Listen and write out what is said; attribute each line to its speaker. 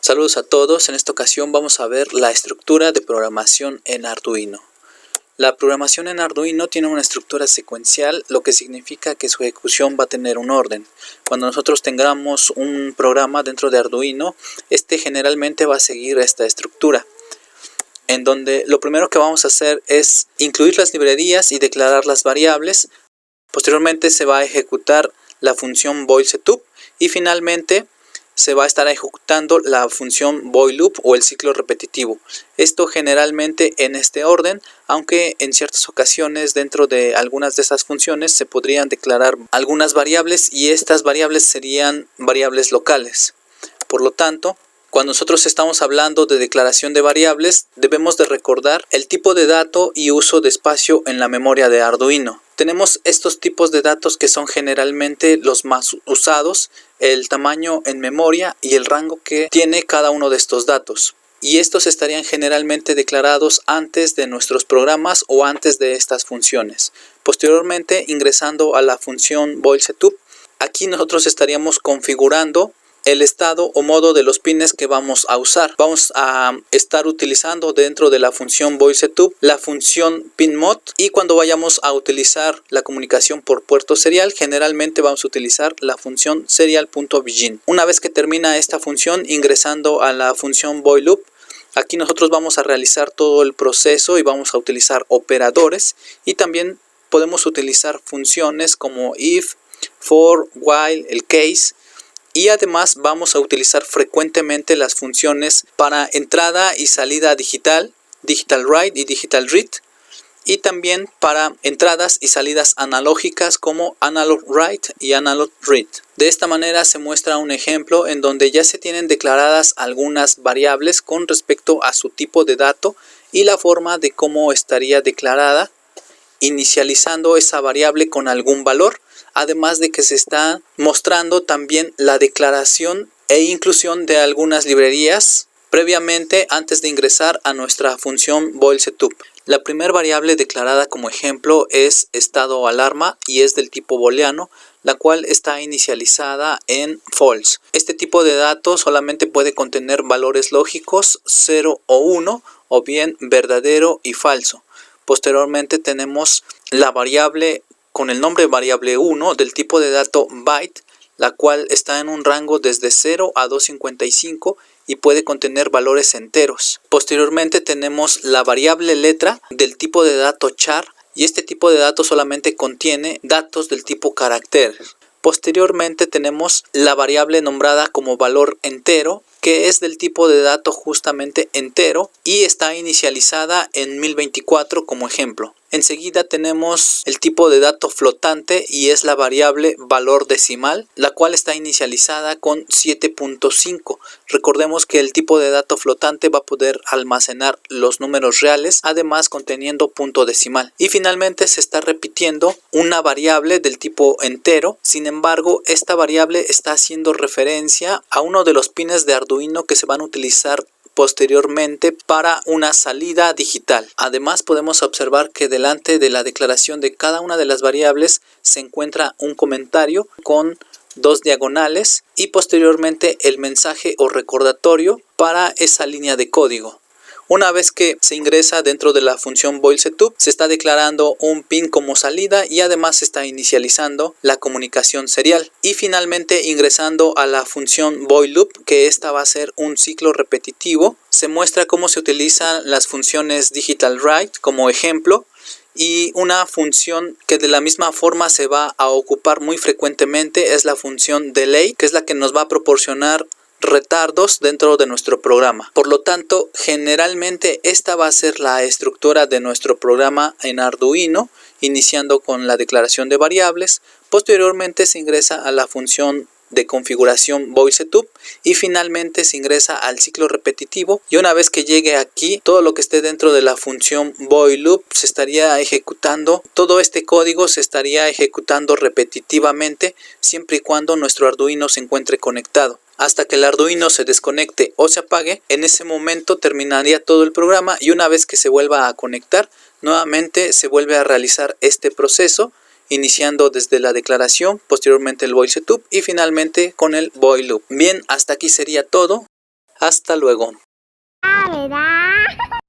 Speaker 1: Saludos a todos, en esta ocasión vamos a ver la estructura de programación en Arduino. La programación en Arduino tiene una estructura secuencial, lo que significa que su ejecución va a tener un orden. Cuando nosotros tengamos un programa dentro de Arduino, este generalmente va a seguir esta estructura, en donde lo primero que vamos a hacer es incluir las librerías y declarar las variables. Posteriormente se va a ejecutar la función void setup y finalmente se va a estar ejecutando la función void loop o el ciclo repetitivo. Esto generalmente en este orden, aunque en ciertas ocasiones dentro de algunas de esas funciones se podrían declarar algunas variables y estas variables serían variables locales. Por lo tanto, cuando nosotros estamos hablando de declaración de variables, debemos de recordar el tipo de dato y uso de espacio en la memoria de Arduino. Tenemos estos tipos de datos que son generalmente los más usados, el tamaño en memoria y el rango que tiene cada uno de estos datos. Y estos estarían generalmente declarados antes de nuestros programas o antes de estas funciones. Posteriormente, ingresando a la función void setup, aquí nosotros estaríamos configurando el estado o modo de los pines que vamos a usar. Vamos a estar utilizando dentro de la función void setup la función pinMod, y cuando vayamos a utilizar la comunicación por puerto serial, generalmente vamos a utilizar la función serial.begin. Una vez que termina esta función, ingresando a la función void loop, aquí nosotros vamos a realizar todo el proceso y vamos a utilizar operadores, y también podemos utilizar funciones como if, for, while, el case. Y además vamos a utilizar frecuentemente las funciones para entrada y salida digital, digital write y digital read, y también para entradas y salidas analógicas como analog write y analog read. De esta manera se muestra un ejemplo en donde ya se tienen declaradas algunas variables con respecto a su tipo de dato y la forma de cómo estaría declarada, inicializando esa variable con algún valor. Además de que se está mostrando también la declaración e inclusión de algunas librerías previamente antes de ingresar a nuestra función void setup. La primera variable declarada como ejemplo es estado alarma y es del tipo booleano, la cual está inicializada en false. Este tipo de datos solamente puede contener valores lógicos 0 o 1 o bien verdadero y falso. Posteriormente tenemos la variable con el nombre variable 1 del tipo de dato byte, la cual está en un rango desde 0 a 255 y puede contener valores enteros. Posteriormente tenemos la variable letra del tipo de dato char, y este tipo de dato solamente contiene datos del tipo carácter. Posteriormente tenemos la variable nombrada como valor entero, que es del tipo de dato justamente entero y está inicializada en 1024 como ejemplo. Enseguida tenemos el tipo de dato flotante y es la variable valor decimal, la cual está inicializada con 7.5. Recordemos que el tipo de dato flotante va a poder almacenar los números reales, además conteniendo punto decimal. Y finalmente se está repitiendo una variable del tipo entero. Sin embargo, esta variable está haciendo referencia a uno de los pines de Arduino que se van a utilizar posteriormente para una salida digital. Además podemos observar que delante de la declaración de cada una de las variables se encuentra un comentario con dos diagonales y posteriormente el mensaje o recordatorio para esa línea de código. Una vez que se ingresa dentro de la función void setup, se está declarando un pin como salida y además se está inicializando la comunicación serial. Y finalmente, ingresando a la función void loop, que esta va a ser un ciclo repetitivo, se muestra cómo se utilizan las funciones digital write como ejemplo, y una función que de la misma forma se va a ocupar muy frecuentemente es la función delay, que es la que nos va a proporcionar retardos dentro de nuestro programa. Por lo tanto, generalmente esta va a ser la estructura de nuestro programa en Arduino, iniciando con la declaración de variables. Posteriormente se ingresa a la función de configuración void setup y finalmente se ingresa al ciclo repetitivo, y una vez que llegue aquí, todo lo que esté dentro de la función void loop se estaría ejecutando. Todo este código se estaría ejecutando repetitivamente siempre y cuando nuestro Arduino se encuentre conectado. Hasta que el Arduino se desconecte o se apague, en ese momento terminaría todo el programa, y una vez que se vuelva a conectar, nuevamente se vuelve a realizar este proceso, iniciando desde la declaración, posteriormente el void setup y finalmente con el void loop. Bien, hasta aquí sería todo. Hasta luego.
Speaker 2: ¿Verdad?